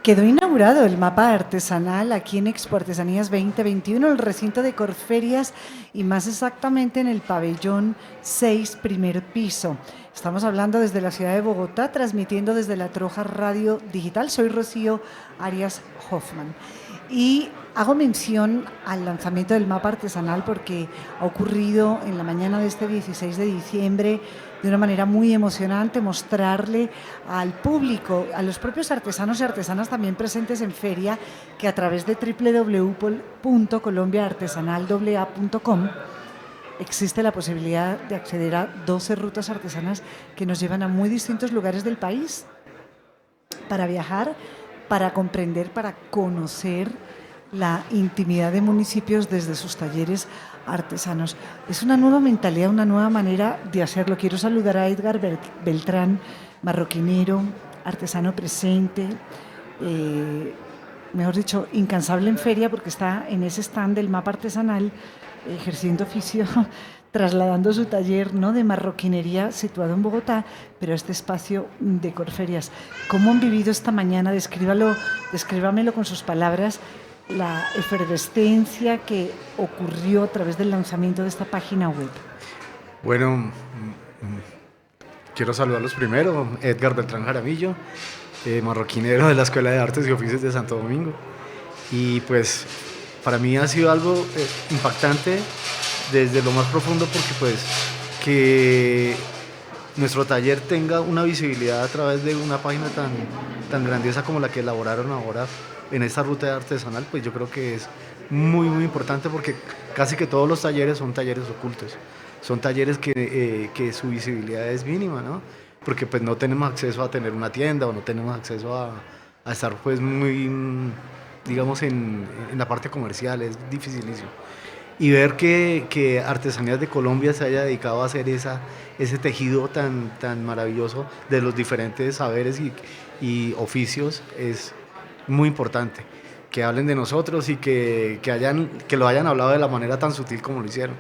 Quedó inaugurado el mapa artesanal aquí en Expo Artesanías 2021, el recinto de Corferias y más exactamente en el pabellón 6, primer piso. Estamos hablando desde la ciudad de Bogotá, transmitiendo desde la Troja Radio Digital. Soy Rocío Arias Hoffman. Y hago mención al lanzamiento del mapa artesanal porque ha ocurrido en la mañana de este 16 de diciembre de una manera muy emocionante, mostrarle al público, a los propios artesanos y artesanas también presentes en feria, que a través de www.colombiaartesanal.com existe la posibilidad de acceder a 12 rutas artesanas que nos llevan a muy distintos lugares del país para viajar, para comprender, para conocer la intimidad de municipios desde sus talleres artesanos. Es una nueva mentalidad, una nueva manera de hacerlo. Quiero saludar a Edgar Beltrán, marroquinero, artesano presente, mejor dicho, incansable en feria porque está en ese stand del mapa artesanal ejerciendo oficio, trasladando su taller, ¿no?, de marroquinería situado en Bogotá, pero a este espacio de Corferias. ¿Cómo han vivido esta mañana? Descríbamelo con sus palabras, la efervescencia que ocurrió a través del lanzamiento de esta página web. Bueno, quiero saludarlos primero. Edgar Beltrán Jaramillo, marroquinero de la Escuela de Artes y Oficios de Santo Domingo. Y pues para mí ha sido algo impactante desde lo más profundo, porque pues que nuestro taller tenga una visibilidad a través de una página tan grandiosa como la que elaboraron ahora en esta ruta artesanal, pues yo creo que es muy importante, porque casi que todos los talleres son talleres ocultos, son talleres que su visibilidad es mínima, ¿no? Porque pues no tenemos acceso a tener una tienda, o no tenemos acceso a estar pues muy, digamos, en la parte comercial, es dificilísimo. Y ver que Artesanías de Colombia se haya dedicado a hacer ese tejido tan maravilloso de los diferentes saberes y oficios es muy importante. Que hablen de nosotros y que lo hayan hablado de la manera tan sutil como lo hicieron.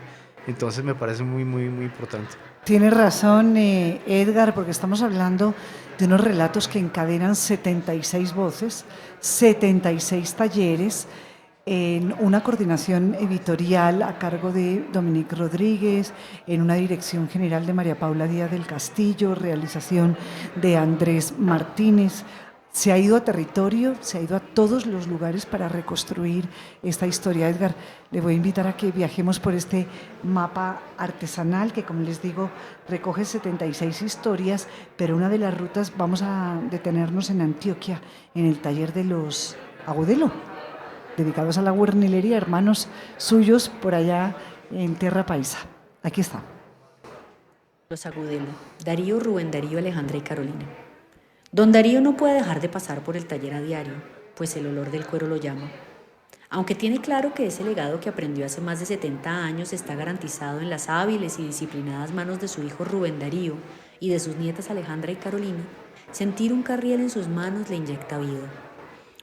Entonces me parece muy importante. Tienes razón, Edgar, porque estamos hablando de unos relatos que encadenan 76 voces, 76 talleres, en una coordinación editorial a cargo de Dominique Rodríguez, en una dirección general de María Paula Díaz del Castillo, realización de Andrés Martínez. Se ha ido a territorio, se ha ido a todos los lugares para reconstruir esta historia. Edgar, le voy a invitar a que viajemos por este mapa artesanal que, como les digo, recoge 76 historias, pero una de las rutas vamos a detenernos en Antioquia, en el taller de los Agudelo, dedicados a la huernilería, hermanos suyos por allá en Tierra Paisa. Aquí está. Los Agudelo, Darío, Rubén Darío, Alejandra y Carolina. Don Darío no puede dejar de pasar por el taller a diario, pues el olor del cuero lo llama. Aunque tiene claro que ese legado que aprendió hace más de 70 años está garantizado en las hábiles y disciplinadas manos de su hijo Rubén Darío y de sus nietas Alejandra y Carolina, sentir un carriel en sus manos le inyecta vida,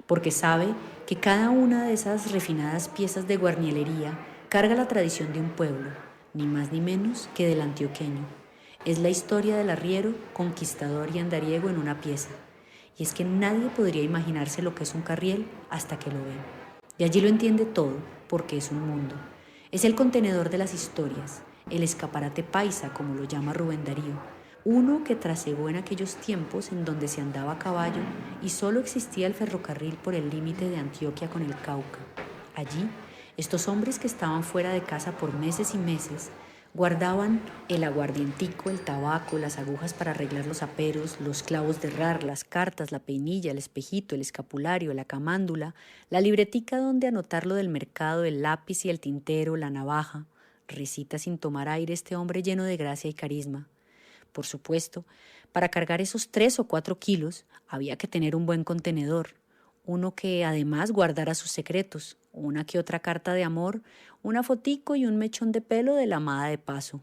porque sabe que cada una de esas refinadas piezas de guarnielería carga la tradición de un pueblo, ni más ni menos que del antioqueño. Es la historia del arriero, conquistador y andariego en una pieza. Y es que nadie podría imaginarse lo que es un carriel hasta que lo ve. Y allí lo entiende todo, porque es un mundo. Es el contenedor de las historias, el escaparate paisa, como lo llama Rubén Darío. Uno que trasegó en aquellos tiempos en donde se andaba a caballo y solo existía el ferrocarril por el límite de Antioquia con el Cauca. Allí, estos hombres que estaban fuera de casa por meses y meses, guardaban el aguardientico, el tabaco, las agujas para arreglar los aperos, los clavos de herrar, las cartas, la peinilla, el espejito, el escapulario, la camándula, la libretica donde anotar lo del mercado, el lápiz y el tintero, la navaja. Recita sin tomar aire este hombre lleno de gracia y carisma. Por supuesto, para cargar esos 3 o 4 kilos había que tener un buen contenedor, uno que además guardara sus secretos, una que otra carta de amor, una fotico y un mechón de pelo de la amada de paso.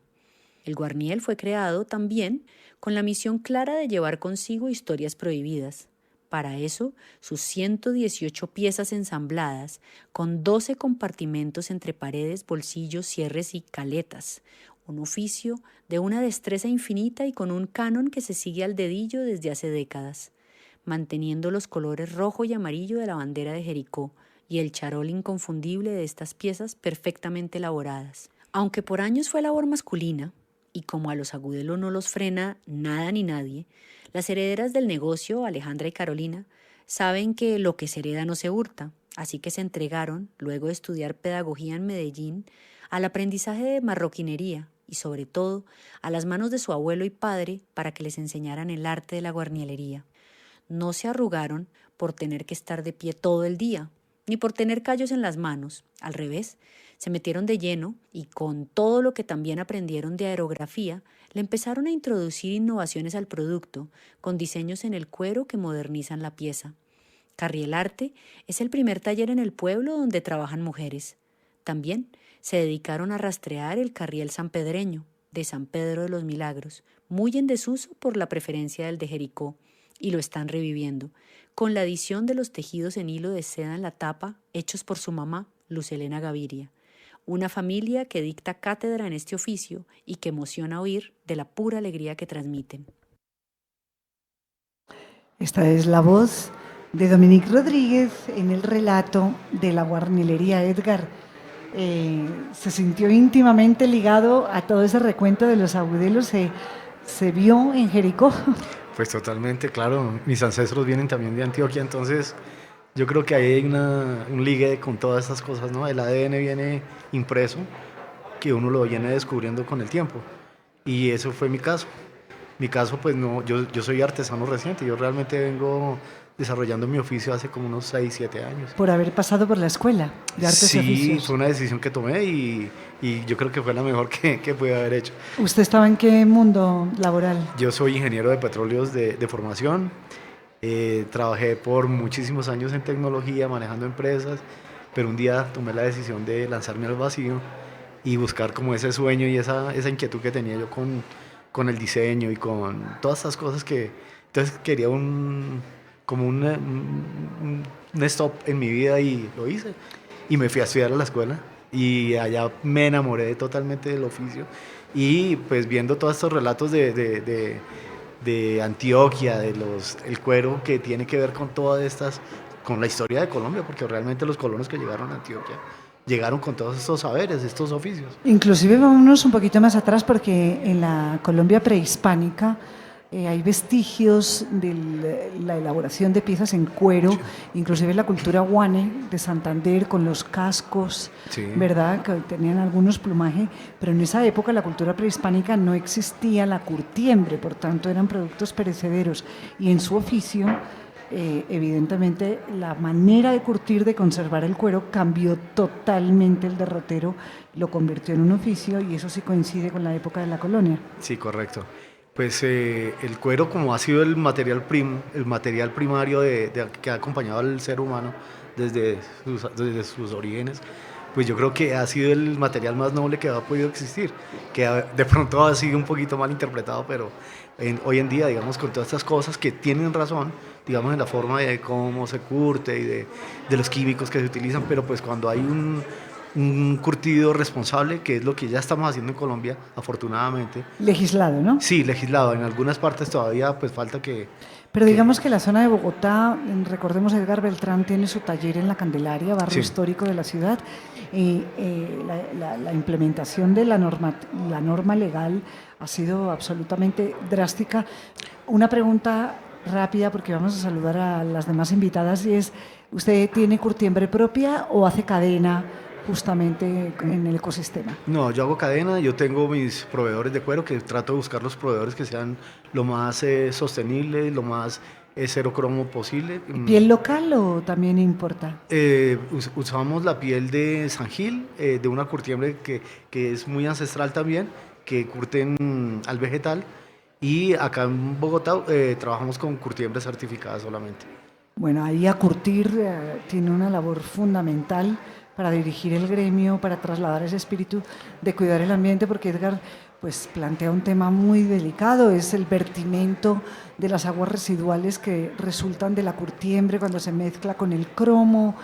El guarniel fue creado también con la misión clara de llevar consigo historias prohibidas. Para eso, sus 118 piezas ensambladas, con 12 compartimentos entre paredes, bolsillos, cierres y caletas, un oficio de una destreza infinita y con un canon que se sigue al dedillo desde hace décadas. manteniendo los colores rojo y amarillo de la bandera de Jericó y el charol inconfundible de estas piezas perfectamente elaboradas. Aunque por años fue labor masculina, y como a los Agudelo no los frena nada ni nadie, las herederas del negocio, Alejandra y Carolina, saben que lo que se hereda no se hurta, así que se entregaron, luego de estudiar pedagogía en Medellín, al aprendizaje de marroquinería y sobre todo a las manos de su abuelo y padre para que les enseñaran el arte de la guarnielería. No se arrugaron por tener que estar de pie todo el día, ni por tener callos en las manos. Al revés, se metieron de lleno y con todo lo que también aprendieron de aerografía, le empezaron a introducir innovaciones al producto, con diseños en el cuero que modernizan la pieza. Carriel Arte es el primer taller en el pueblo donde trabajan mujeres. También se dedicaron a rastrear el carriel sanpedreño, de San Pedro de los Milagros, muy en desuso por la preferencia del de Jericó, y lo están reviviendo, con la adición de los tejidos en hilo de seda en la tapa, hechos por su mamá, Luz Helena Gaviria, una familia que dicta cátedra en este oficio y que emociona oír de la pura alegría que transmiten. Esta es la voz de Dominique Rodríguez en el relato de la guarnilería. Edgar, se sintió íntimamente ligado a todo ese recuento de los Agudelos, se vio en Jericó. Pues totalmente, claro, mis ancestros vienen también de Antioquia, entonces yo creo que ahí hay un ligue con todas estas cosas, ¿no? El ADN viene impreso, que uno lo viene descubriendo con el tiempo, y eso fue mi caso. Mi caso, pues no, yo soy artesano reciente, yo realmente vengo desarrollando mi oficio hace como unos 6, 7 años. Por haber pasado por la escuela de artes y oficios. Sí, fue una decisión que tomé y yo creo que fue la mejor que pude haber hecho. ¿Usted estaba en qué mundo laboral? Yo soy ingeniero de petróleos de formación, trabajé por muchísimos años en tecnología, manejando empresas, pero un día tomé la decisión de lanzarme al vacío y buscar como ese sueño y esa inquietud que tenía yo con el diseño y con todas estas cosas que... Entonces quería un stop en mi vida y lo hice. Y me fui a estudiar a la escuela y allá me enamoré totalmente del oficio. Y pues viendo todos estos relatos de Antioquia, el cuero que tiene que ver con todas estas, con la historia de Colombia, porque realmente los colonos que llegaron a Antioquia llegaron con todos estos saberes, estos oficios. Inclusive vámonos un poquito más atrás porque en la Colombia prehispánica hay vestigios de la elaboración de piezas en cuero, sí. Inclusive la cultura guane de Santander con los cascos, sí. ¿Verdad? Que tenían algunos plumaje, pero en esa época la cultura prehispánica no existía la curtiembre, por tanto eran productos perecederos y en su oficio evidentemente la manera de curtir, de conservar el cuero cambió totalmente. El derrotero lo convirtió en un oficio y eso sí coincide con la época de la colonia. Sí, correcto. Pues el cuero, como ha sido el material primario que ha acompañado al ser humano desde sus orígenes, pues yo creo que ha sido el material más noble que ha podido existir, que de pronto ha sido un poquito mal interpretado, pero hoy en día, digamos, con todas estas cosas que tienen razón, digamos, en la forma de cómo se curte y de los químicos que se utilizan, pero pues cuando hay un curtido responsable, que es lo que ya estamos haciendo en Colombia, afortunadamente. Legislado, ¿no? Sí, legislado. En algunas partes todavía pues falta que... Pero digamos que la zona de Bogotá, recordemos, Edgar Beltrán tiene su taller en La Candelaria, barrio histórico de la ciudad, y la implementación de la norma legal ha sido absolutamente drástica. Una pregunta rápida, porque vamos a saludar a las demás invitadas, y es, ¿usted tiene curtiembre propia o hace cadena justamente en el ecosistema? No, yo hago cadena, yo tengo mis proveedores de cuero, que trato de buscar los proveedores que sean lo más sostenibles, lo más cero cromo posible. ¿Piel local o también importa? Usamos la piel de San Gil, de una curtiembre que es muy ancestral también, que curten al vegetal, y acá en Bogotá trabajamos con curtiembre certificada solamente. Bueno, ahí a curtir tiene una labor fundamental para dirigir el gremio, para trasladar ese espíritu de cuidar el ambiente, porque Edgar pues plantea un tema muy delicado, es el vertimento de las aguas residuales que resultan de la curtiembre cuando se mezcla con el cromo,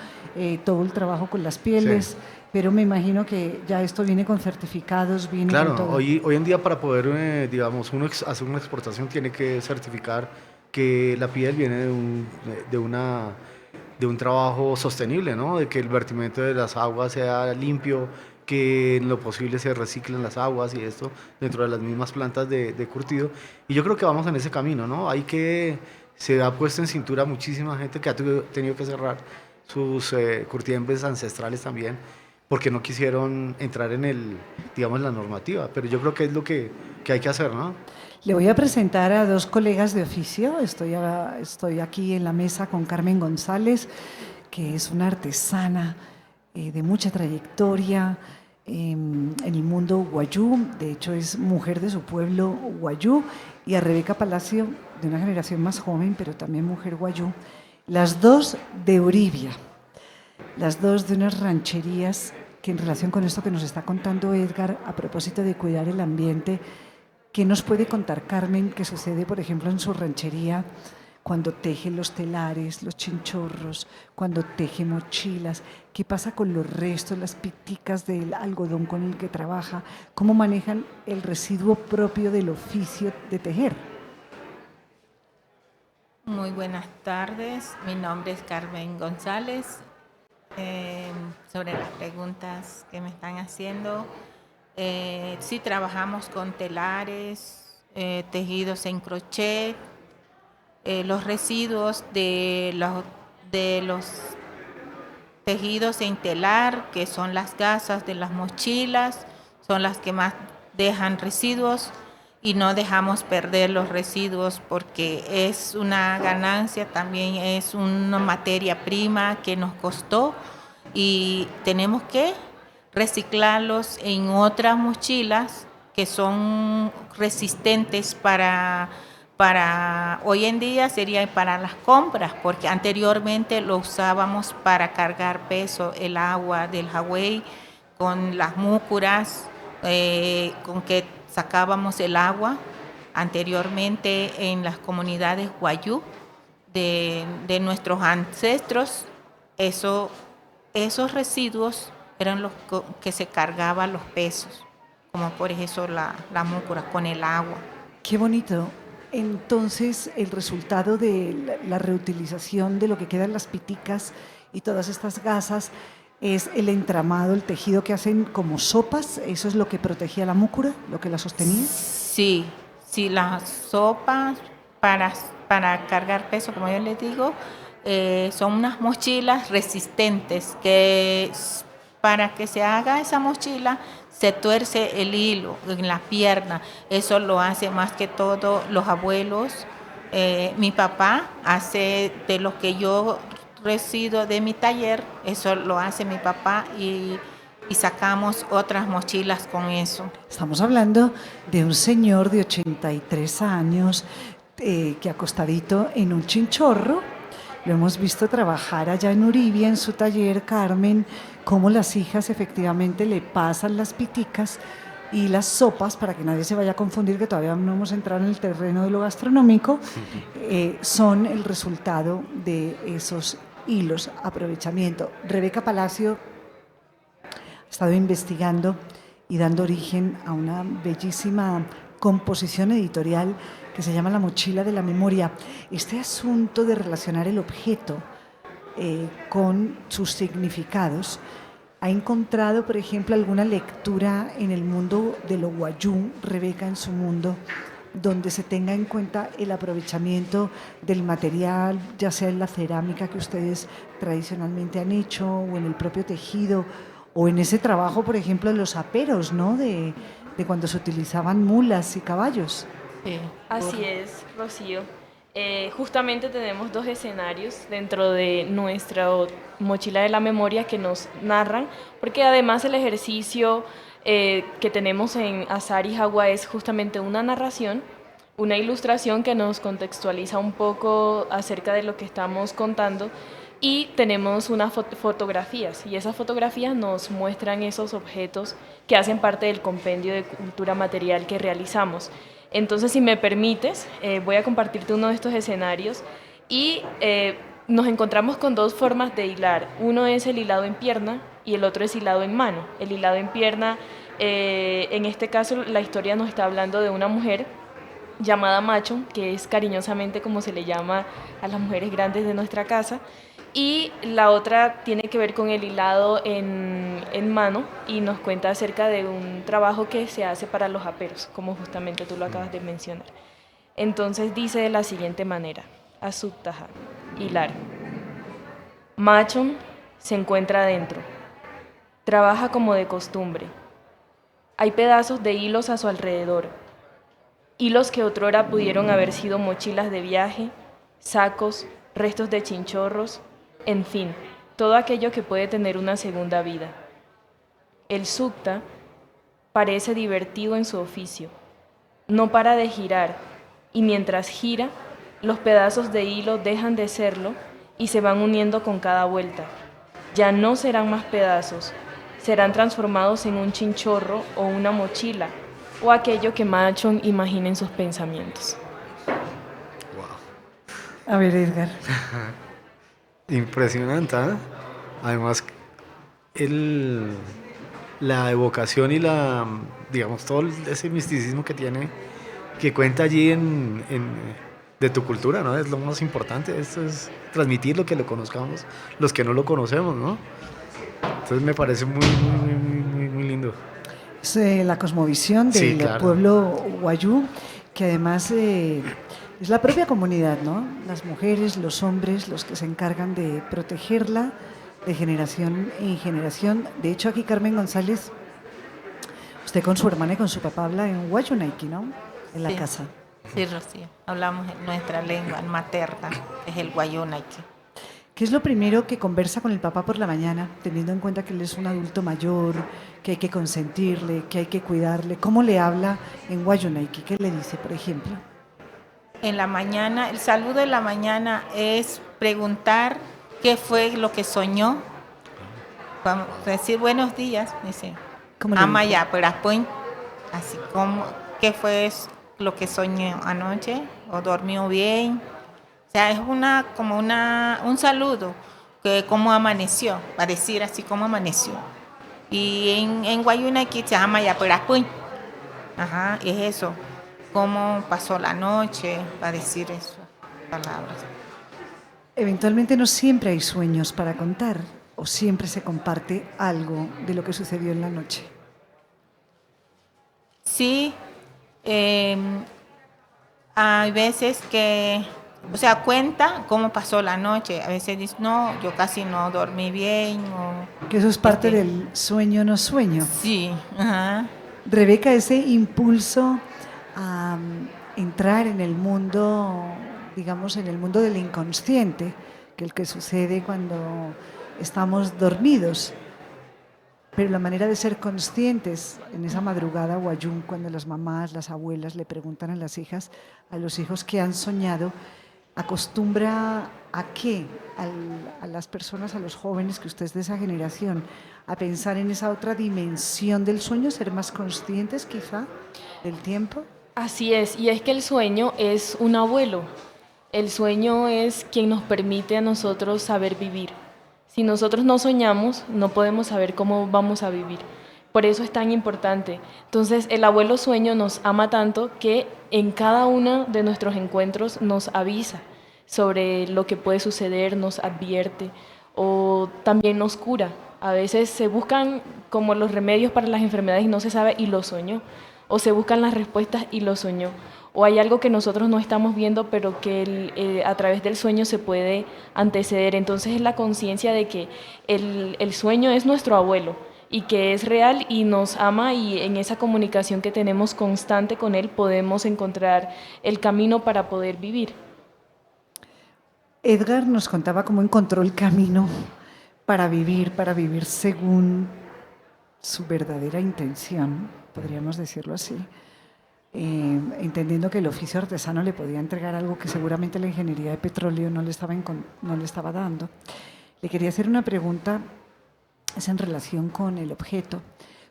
todo el trabajo con las pieles, sí. Pero me imagino que ya esto viene con certificados, viene claro, con todo. Hoy en día para poder, digamos, uno hacer una exportación tiene que certificar que la piel viene de un trabajo sostenible, ¿no? De que el vertimiento de las aguas sea limpio, que en lo posible se reciclen las aguas y esto dentro de las mismas plantas de curtido. Y yo creo que vamos en ese camino, ¿no? Se ha puesto en cintura muchísima gente que ha tenido que cerrar sus curtiembres ancestrales también, porque no quisieron entrar en digamos, la normativa. Pero yo creo que es lo que hay que hacer, ¿no? Le voy a presentar a dos colegas de oficio. Estoy aquí en la mesa con Carmen González, que es una artesana de mucha trayectoria en el mundo guayú. De hecho, es mujer de su pueblo guayú. Y a Rebeca Palacio, de una generación más joven, pero también mujer guayú. Las dos de Uribia. Las dos de unas rancherías que en relación con esto que nos está contando Edgar, a propósito de cuidar el ambiente, ¿qué nos puede contar Carmen que sucede, por ejemplo, en su ranchería cuando teje los telares, los chinchorros, cuando teje mochilas? ¿Qué pasa con los restos, las piticas del algodón con el que trabaja? ¿Cómo manejan el residuo propio del oficio de tejer? Muy buenas tardes, mi nombre es Carmen González. Sobre las preguntas que me están haciendo, sí trabajamos con telares, tejidos en crochet, los residuos de los tejidos en telar, que son las gasas de las mochilas, son las que más dejan residuos, y no dejamos perder los residuos porque es una ganancia, también es una materia prima que nos costó y tenemos que reciclarlos en otras mochilas que son resistentes para hoy en día sería para las compras, porque anteriormente lo usábamos para cargar peso, el agua del Hawái con las múcuras, con que sacábamos el agua anteriormente en las comunidades guayú de nuestros ancestros. Esos residuos eran los que se cargaban los pesos, como por ejemplo la múcura con el agua. Qué bonito. Entonces, el resultado de la reutilización de lo que quedan las piticas y todas estas gasas es el entramado, el tejido que hacen como sopas. ¿Eso es lo que protegía la múcura, lo que la sostenía? Sí, las sopas para cargar peso, como yo les digo, son unas mochilas resistentes que para que se haga esa mochila se tuerce el hilo en la pierna. Eso lo hace más que todo los abuelos. Mi papá hace de lo que yo resido de mi taller, eso lo hace mi papá y sacamos otras mochilas con eso. Estamos hablando de un señor de 83 años que acostadito en un chinchorro. Lo hemos visto trabajar allá en Uribia, en su taller, Carmen, cómo las hijas efectivamente le pasan las piticas y las sopas, para que nadie se vaya a confundir, que todavía no hemos entrado en el terreno de lo gastronómico, son el resultado de esos hilos, aprovechamiento. Rebeca Palacio ha estado investigando y dando origen a una bellísima composición editorial que se llama La mochila de la memoria. Este asunto de relacionar el objeto con sus significados, ¿ha encontrado, por ejemplo, alguna lectura en el mundo de lo guayú, Rebeca, en su mundo, donde se tenga en cuenta el aprovechamiento del material, ya sea en la cerámica que ustedes tradicionalmente han hecho, o en el propio tejido, o en ese trabajo, por ejemplo, de los aperos, ¿no? De cuando se utilizaban mulas y caballos? Sí. Así es, Rocío. Justamente tenemos dos escenarios dentro de nuestra mochila de la memoria que nos narran, porque además el ejercicio que tenemos en Azar y Jagua es justamente una narración, una ilustración que nos contextualiza un poco acerca de lo que estamos contando, y tenemos unas fotografías, y esas fotografías nos muestran esos objetos que hacen parte del compendio de cultura material que realizamos. Entonces, si me permites, voy a compartirte uno de estos escenarios y nos encontramos con dos formas de hilar. Uno es el hilado en pierna y el otro es hilado en mano. El hilado en pierna, en este caso, la historia nos está hablando de una mujer llamada Machón, que es cariñosamente como se le llama a las mujeres grandes de nuestra casa. Y la otra tiene que ver con el hilado en mano y nos cuenta acerca de un trabajo que se hace para los aperos, como justamente tú lo acabas de mencionar. Entonces dice de la siguiente manera, Asuktaha, hilar. Machón se encuentra adentro, trabaja como de costumbre. Hay pedazos de hilos a su alrededor, hilos que otrora pudieron haber sido mochilas de viaje, sacos, restos de chinchorros, en fin, todo aquello que puede tener una segunda vida. El sukta parece divertido en su oficio, no para de girar, y mientras gira, los pedazos de hilo dejan de serlo y se van uniendo con cada vuelta. Ya no serán más pedazos, serán transformados en un chinchorro o una mochila, o aquello que Machón imagina en sus pensamientos. A ver, Edgar. Impresionante, ¿eh? Además, la evocación y digamos, todo ese misticismo que tiene, que cuenta allí de tu cultura, ¿no? Es lo más importante, esto es transmitir lo que lo conozcamos, los que no lo conocemos, ¿no? Entonces me parece muy lindo. Es la cosmovisión del Sí, claro. pueblo wayú, que además es la propia comunidad, ¿no? Las mujeres, los hombres, los que se encargan de protegerla de generación en generación. De hecho, aquí Carmen González, usted con su hermana y con su papá habla en wayunaiki, ¿no? En la Sí. casa. Sí, Rocío. Hablamos en nuestra lengua materna, es el guayunaiki. ¿Qué es lo primero que conversa con el papá por la mañana, teniendo en cuenta que él es un adulto mayor, que hay que consentirle, que hay que cuidarle? ¿Cómo le habla en wayunaiki? ¿Qué le dice, por ejemplo? En la mañana, el saludo de la mañana es preguntar qué fue lo que soñó. Vamos a decir buenos días, dice. ¿Cómo le Ama dice? ya, pero después, así como, ¿qué fue lo que soñó anoche? ¿O durmió bien? O sea, es un saludo, que cómo amaneció, para decir así como amaneció. Y en Guayunaiki se llama ya, pero después. Ajá, es eso. Cómo pasó la noche, para decir esas palabras. Eventualmente no siempre hay sueños para contar, o siempre se comparte algo de lo que sucedió en la noche. Sí, hay veces que, o sea, cuenta cómo pasó la noche. A veces dice, no, yo casi no dormí bien. Que eso es parte Este, del sueño no sueño. Sí, ajá. Rebeca, ese impulso a entrar en el mundo, digamos, en el mundo del inconsciente, que es el que sucede cuando estamos dormidos. Pero la manera de ser conscientes en esa madrugada wayún, cuando las mamás, las abuelas le preguntan a las hijas, a los hijos que han soñado, acostumbra a qué, a las personas, a los jóvenes, que usted es de esa generación, a pensar en esa otra dimensión del sueño, ser más conscientes quizá del tiempo. Así es, y es que el sueño es un abuelo. El sueño es quien nos permite a nosotros saber vivir. Si nosotros no soñamos, no podemos saber cómo vamos a vivir. Por eso es tan importante. Entonces, el abuelo sueño nos ama tanto que en cada uno de nuestros encuentros nos avisa sobre lo que puede suceder, nos advierte o también nos cura. A veces se buscan como los remedios para las enfermedades y no se sabe y lo soñó. O se buscan las respuestas y lo soñó. O hay algo que nosotros no estamos viendo, pero que a través del sueño se puede anteceder. Entonces es la conciencia de que el sueño es nuestro abuelo y que es real y nos ama, y en esa comunicación que tenemos constante con él podemos encontrar el camino para poder vivir. Edgar nos contaba cómo encontró el camino para vivir según su verdadera intención, podríamos decirlo así. Entendiendo que el oficio artesano le podía entregar algo que seguramente la ingeniería de petróleo no le estaba dando. Le quería hacer una pregunta, es en relación con el objeto,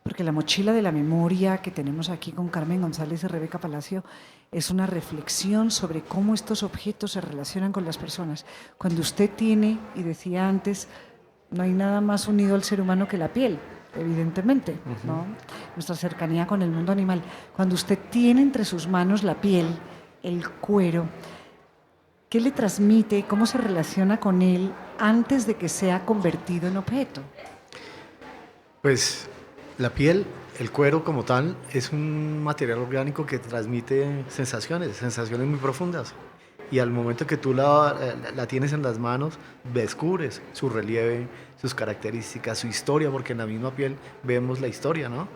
porque la mochila de la memoria que tenemos aquí con Carmen González y Rebeca Palacio es una reflexión sobre cómo estos objetos se relacionan con las personas. Cuando usted tiene, y decía antes, no hay nada más unido al ser humano que la piel, evidentemente, ¿no? Nuestra cercanía con el mundo animal. Cuando usted tiene entre sus manos la piel, el cuero, ¿qué le transmite? ¿Cómo se relaciona con él antes de que sea convertido en objeto? Pues la piel, el cuero como tal, es un material orgánico que transmite sensaciones muy profundas. Y al momento que tú la tienes en las manos, descubres su relieve, sus características, su historia, porque en la misma piel vemos la historia, ¿no?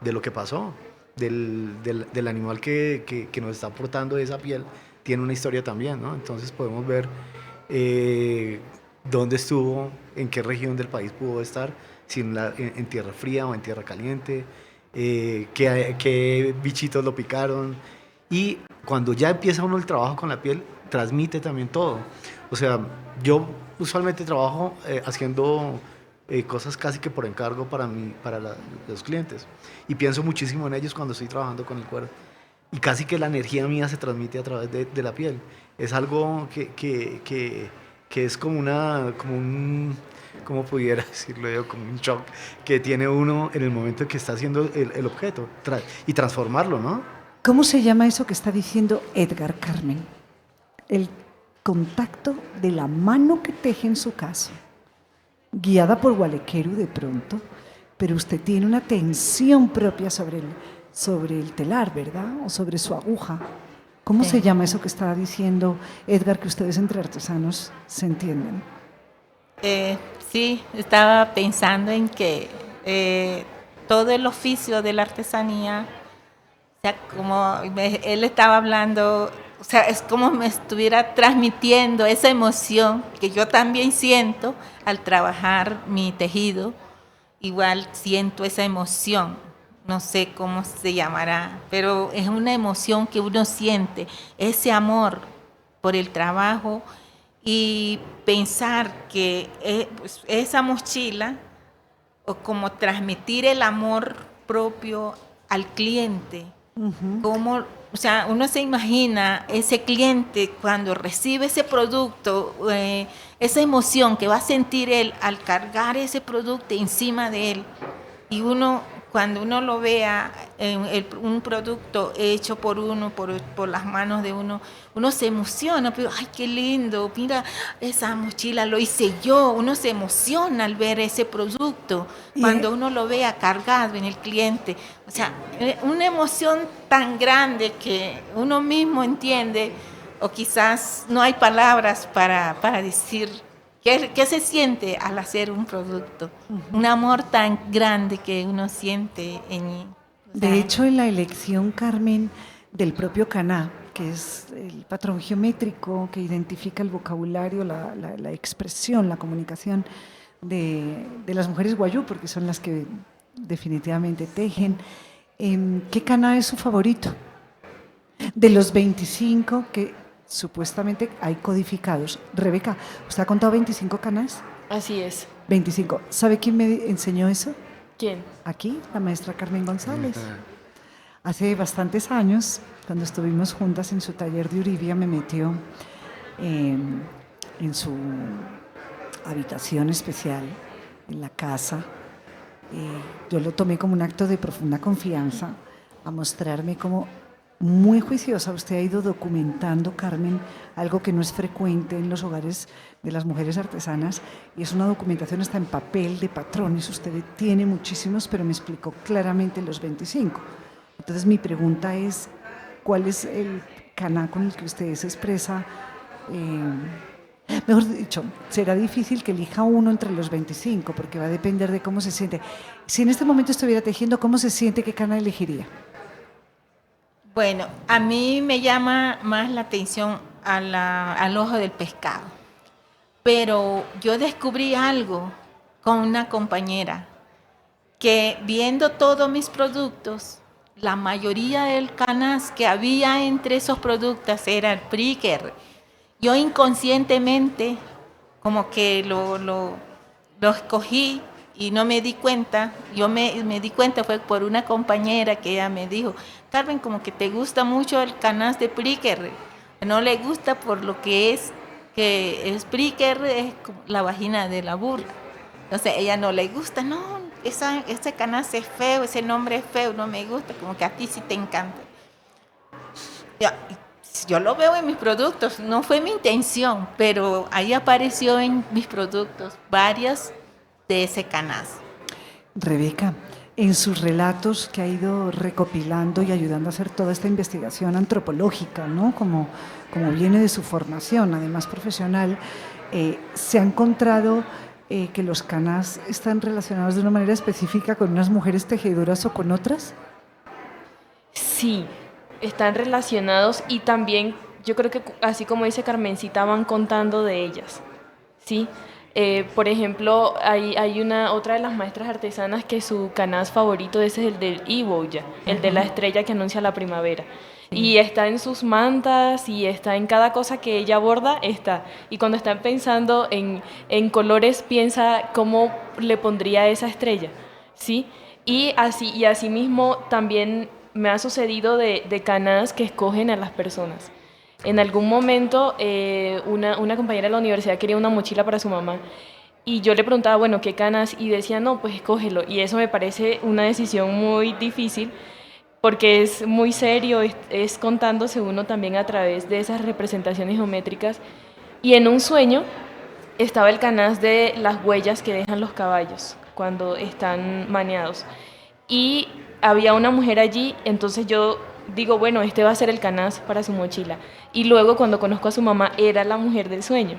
De lo que pasó, del animal que nos está aportando esa piel, tiene una historia también, ¿no? Entonces podemos ver dónde estuvo, en qué región del país pudo estar, si en tierra fría o en tierra caliente, qué bichitos lo picaron. Y cuando ya empieza uno el trabajo con la piel, transmite también todo. O sea, yo usualmente trabajo haciendo cosas casi que por encargo para los clientes. Y pienso muchísimo en ellos cuando estoy trabajando con el cuero. Y casi que la energía mía se transmite a través de la piel. Es algo que es como un, ¿cómo pudiera decirlo yo? Como un shock que tiene uno en el momento que está haciendo el objeto y transformarlo, ¿no? ¿Cómo se llama eso que está diciendo Edgar, Carmen? El contacto de la mano que teje en su caso, guiada por Gualequeru de pronto, pero usted tiene una tensión propia sobre el telar, ¿verdad? O sobre su aguja. ¿Cómo se llama eso que estaba diciendo Edgar, que ustedes entre artesanos se entienden? Sí, estaba pensando en que todo el oficio de la artesanía, o sea, como él estaba hablando, o sea, es como me estuviera transmitiendo esa emoción que yo también siento al trabajar mi tejido. Igual siento esa emoción, no sé cómo se llamará, pero es una emoción que uno siente, ese amor por el trabajo y pensar que pues, esa mochila, o como transmitir el amor propio al cliente, como, o sea, uno se imagina ese cliente cuando recibe ese producto, esa emoción que va a sentir él al cargar ese producto encima de él, y uno, cuando uno lo vea, un producto hecho por uno, por las manos de uno, uno se emociona, pero ¡ay, qué lindo! Mira, esa mochila lo hice yo. Uno se emociona al ver ese producto, cuando uno lo vea cargado en el cliente. O sea, una emoción tan grande que uno mismo entiende, o quizás no hay palabras para decir qué se siente al hacer un producto. Un amor tan grande que uno siente en... De hecho, en la elección, Carmen, del propio Caná, que es el patrón geométrico que identifica el vocabulario, la expresión, la comunicación de las mujeres guayú, porque son las que definitivamente tejen. ¿Qué Caná es su favorito? De los 25 que supuestamente hay codificados. Rebeca, ¿usted ha contado 25 canás? Así es. 25. ¿Sabe quién me enseñó eso? ¿Quién? Aquí, la maestra Carmen González. Hace bastantes años, cuando estuvimos juntas en su taller de Uribia, me metió en su habitación especial, en la casa. Yo lo tomé como un acto de profunda confianza, a mostrarme como muy juiciosa. Usted ha ido documentando, Carmen, algo que no es frecuente en los hogares de las mujeres artesanas, y es una documentación hasta en papel de patrones. Usted tiene muchísimos, pero me explicó claramente los 25. Entonces mi pregunta es, ¿cuál es el caná con el que usted se expresa? Mejor dicho, será difícil que elija uno entre los 25, porque va a depender de cómo se siente. Si en este momento estuviera tejiendo, ¿cómo se siente? ¿Qué caná elegiría? Bueno, a mí me llama más la atención al ojo del pescado, pero yo descubrí algo con una compañera, que viendo todos mis productos, la mayoría del canás que había entre esos productos era el pricker. Yo inconscientemente como que lo escogí y no me di cuenta. Yo me di cuenta fue por una compañera que ella me dijo: Carmen, como que te gusta mucho el canás de pricker. No le gusta por lo que es pricker, es la vagina de la burra. Entonces ella no le gusta, no, ese canás es feo, ese nombre es feo, no me gusta, como que a ti sí te encanta. yo lo veo en mis productos, no fue mi intención, pero ahí apareció en mis productos varias de ese canaz. Rebeca, en sus relatos que ha ido recopilando y ayudando a hacer toda esta investigación antropológica, ¿no? Como viene de su formación, además profesional, ¿se ha encontrado que los canás están relacionados de una manera específica con unas mujeres tejedoras o con otras? Sí, están relacionados y también yo creo que así como dice Carmencita van contando de ellas, ¿sí? Por ejemplo, hay otra de las maestras artesanas que su canás favorito ese es el del Iboya, el de la estrella que anuncia la primavera. Y está en sus mantas y está en cada cosa que ella borda, está. Y cuando están pensando en colores, piensa cómo le pondría esa estrella, ¿sí? Y así mismo también me ha sucedido de canás que escogen a las personas. En algún momento una compañera de la universidad quería una mochila para su mamá y yo le preguntaba, bueno, ¿qué canas? Y decía, no, pues escógelo. Y eso me parece una decisión muy difícil porque es muy serio, es contándose uno también a través de esas representaciones geométricas. Y en un sueño estaba el canás de las huellas que dejan los caballos cuando están maneados. Y había una mujer allí, entonces yo digo, bueno, este va a ser el canás para su mochila. Y luego cuando conozco a su mamá, era la mujer del sueño.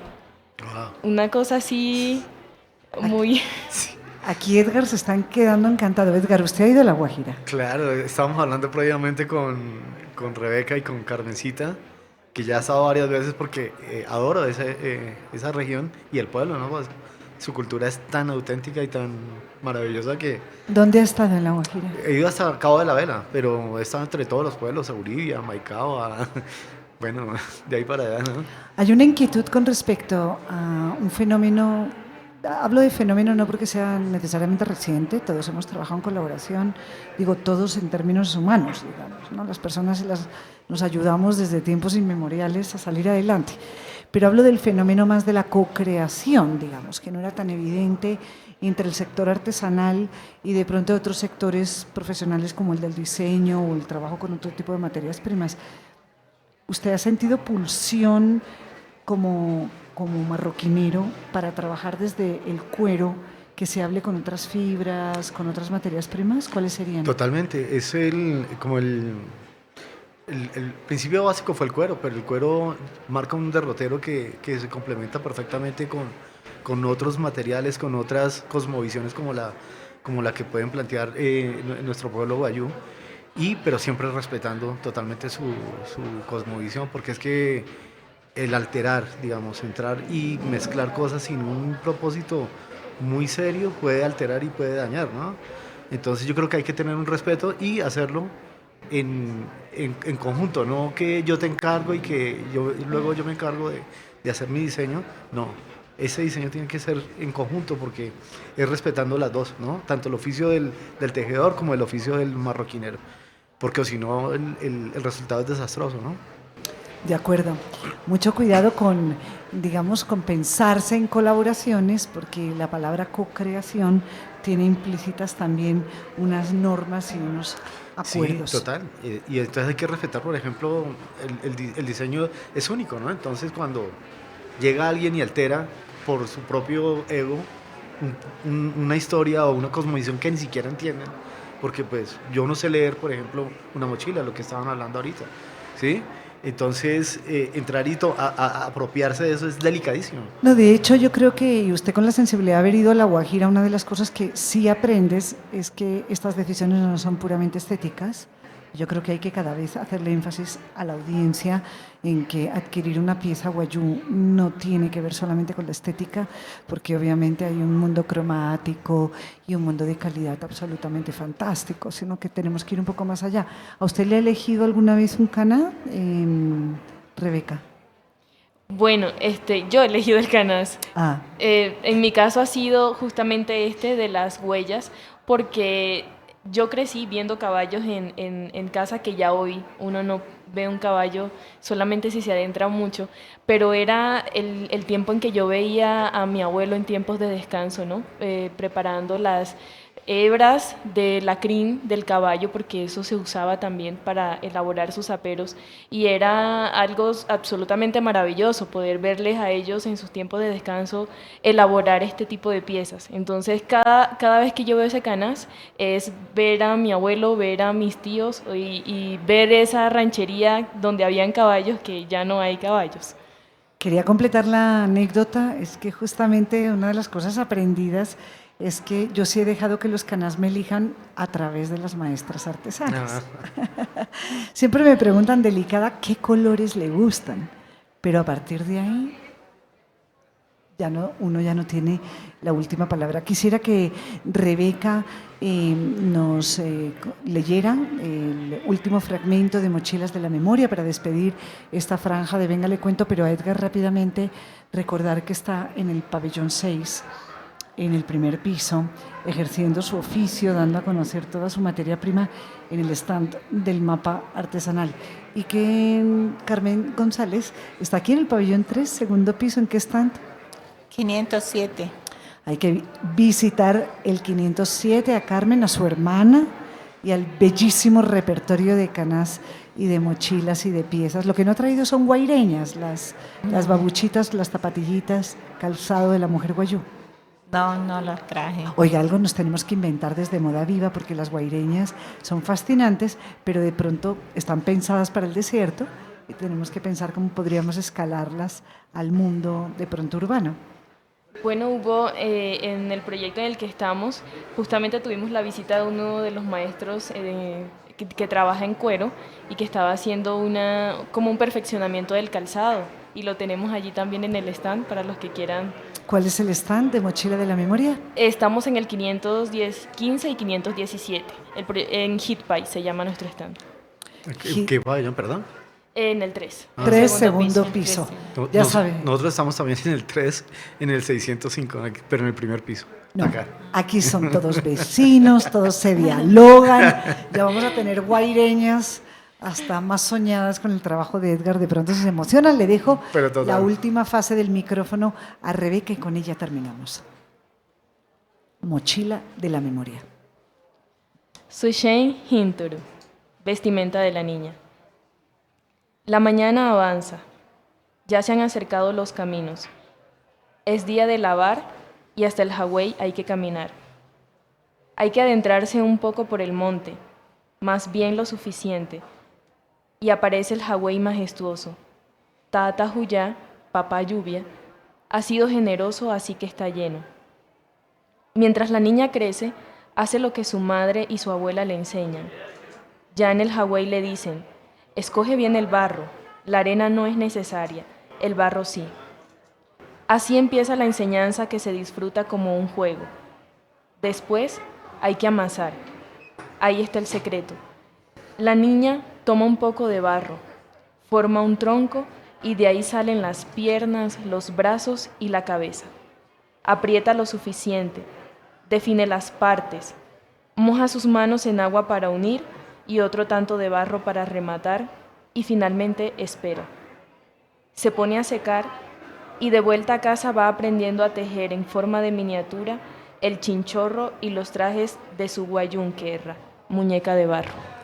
Wow. Una cosa así muy... Aquí Edgar se están quedando encantado. Edgar, ¿usted ha ido a La Guajira? Claro, estábamos hablando previamente con Rebeca y con Carmencita, que ya he estado varias veces porque adoro esa región y el pueblo, ¿no? Pues, su cultura es tan auténtica y tan maravillosa que ¿Dónde ha estado en La Guajira? he ido hasta Cabo de la Vela, pero he estado entre todos los pueblos, a Uribia, Maicao, bueno, de ahí para allá, ¿no? Hay una inquietud con respecto a un fenómeno, hablo de fenómeno no porque sea necesariamente reciente, todos hemos trabajado en colaboración, digo todos en términos humanos, digamos, ¿no? Las personas nos ayudamos desde tiempos inmemoriales a salir adelante, pero hablo del fenómeno más de la co-creación, digamos, que no era tan evidente entre el sector artesanal y de pronto otros sectores profesionales como el del diseño o el trabajo con otro tipo de materias primas. ¿Usted ha sentido pulsión como marroquinero para trabajar desde el cuero, que se hable con otras fibras, con otras materias primas? ¿Cuáles serían? Totalmente, es como el principio básico fue el cuero, pero el cuero marca un derrotero que se complementa perfectamente con otros materiales, con otras cosmovisiones como la que pueden plantear nuestro pueblo guayú, pero siempre respetando totalmente su cosmovisión, porque es que el alterar, digamos, entrar y mezclar cosas sin un propósito muy serio puede alterar y puede dañar, ¿no? Entonces yo creo que hay que tener un respeto y hacerlo en conjunto, no que yo te encargo y que luego yo me encargo de hacer mi diseño, no. Ese diseño tiene que ser en conjunto porque es respetando las dos, ¿no? Tanto el oficio del tejedor como el oficio del marroquinero, porque si no el resultado es desastroso, ¿no? De acuerdo. Mucho cuidado con, digamos, con pensarse en colaboraciones, porque la palabra co-creación tiene implícitas también unas normas y unos acuerdos. Sí, total. Y entonces hay que respetar, por ejemplo, el diseño es único, ¿no? Entonces cuando llega alguien y altera por su propio ego una historia o una cosmovisión que ni siquiera entienden, porque pues yo no sé leer, por ejemplo, una mochila, lo que estaban hablando ahorita, ¿sí? Entonces, entrar a apropiarse de eso es delicadísimo. No, de hecho, yo creo que y usted con la sensibilidad de haber ido a La Guajira, una de las cosas que sí aprendes es que estas decisiones no son puramente estéticas. Yo creo que hay que cada vez hacerle énfasis a la audiencia en que adquirir una pieza guayú no tiene que ver solamente con la estética, porque obviamente hay un mundo cromático y un mundo de calidad absolutamente fantástico, sino que tenemos que ir un poco más allá. ¿A usted le ha elegido alguna vez un cana, Rebeca? Bueno, yo he elegido el canás. Ah. En mi caso ha sido justamente de las huellas, porque yo crecí viendo caballos en casa, que ya hoy uno no ve un caballo solamente si se adentra mucho, pero era el tiempo en que yo veía a mi abuelo en tiempos de descanso, ¿no? Preparando hebras de la crin del caballo, porque eso se usaba también para elaborar sus aperos, y era algo absolutamente maravilloso poder verles a ellos en sus tiempos de descanso elaborar este tipo de piezas. Entonces, cada vez que yo veo ese canás, es ver a mi abuelo, ver a mis tíos y ver esa ranchería donde habían caballos, que ya no hay caballos. Quería completar la anécdota, es que justamente una de las cosas aprendidas es que yo sí he dejado que los canás me elijan a través de las maestras artesanas. Siempre me preguntan delicada qué colores le gustan, pero a partir de ahí uno ya no tiene la última palabra. Quisiera que Rebeca nos leyera el último fragmento de Mochilas de la Memoria para despedir esta franja de Venga le cuento, pero a Edgar rápidamente recordar que está en el pabellón 6, en el primer piso, ejerciendo su oficio, dando a conocer toda su materia prima en el stand del mapa artesanal. Y que Carmen González está aquí en el pabellón 3, segundo piso, ¿en qué stand? 507. Hay que visitar el 507, a Carmen, a su hermana y al bellísimo repertorio de canás y de mochilas y de piezas. Lo que no ha traído son guaireñas, las babuchitas, las zapatillitas, calzado de la mujer guayú. No las traje. Oiga, algo nos tenemos que inventar desde Moda Viva, porque las guaireñas son fascinantes, pero de pronto están pensadas para el desierto y tenemos que pensar cómo podríamos escalarlas al mundo de pronto urbano. Bueno, Hugo, en el proyecto en el que estamos, justamente tuvimos la visita de uno de los maestros que trabaja en cuero y que estaba haciendo como un perfeccionamiento del calzado, y lo tenemos allí también en el stand para los que quieran. ¿Cuál es el stand de Mochila de la Memoria? Estamos en el 515 y 517, en HitPie se llama nuestro stand, ¿Qué pabellón, perdón? en el 3. 3, segundo piso. Ya sabe. Nosotros estamos también en el 3, en el 605, pero en el primer piso. No, Acá. aquí son todos vecinos, todos se dialogan. Ya vamos a tener guaireñas hasta más soñadas con el trabajo de Edgar. De pronto se emocionan. Le dejo Pero total. la última fase del micrófono a Rebeca y con ella terminamos. Mochila de la Memoria. Sushen Hinturu, vestimenta de la niña. La mañana avanza, ya se han acercado los caminos. Es día de lavar y hasta el Hawái hay que caminar. Hay que adentrarse un poco por el monte, más bien lo suficiente, y aparece el Hawái majestuoso. Tata Huyá, papá lluvia, ha sido generoso así que está lleno. Mientras la niña crece, hace lo que su madre y su abuela le enseñan. Ya en el Hawái le dicen: escoge bien el barro, la arena no es necesaria, el barro sí. Así empieza la enseñanza que se disfruta como un juego. Después hay que amasar. Ahí está el secreto. La niña toma un poco de barro, forma un tronco y de ahí salen las piernas, los brazos y la cabeza. Aprieta lo suficiente, define las partes, moja sus manos en agua para unir y otro tanto de barro para rematar, y finalmente espera. Se pone a secar y de vuelta a casa va aprendiendo a tejer en forma de miniatura el chinchorro y los trajes de su guayunquerra, muñeca de barro.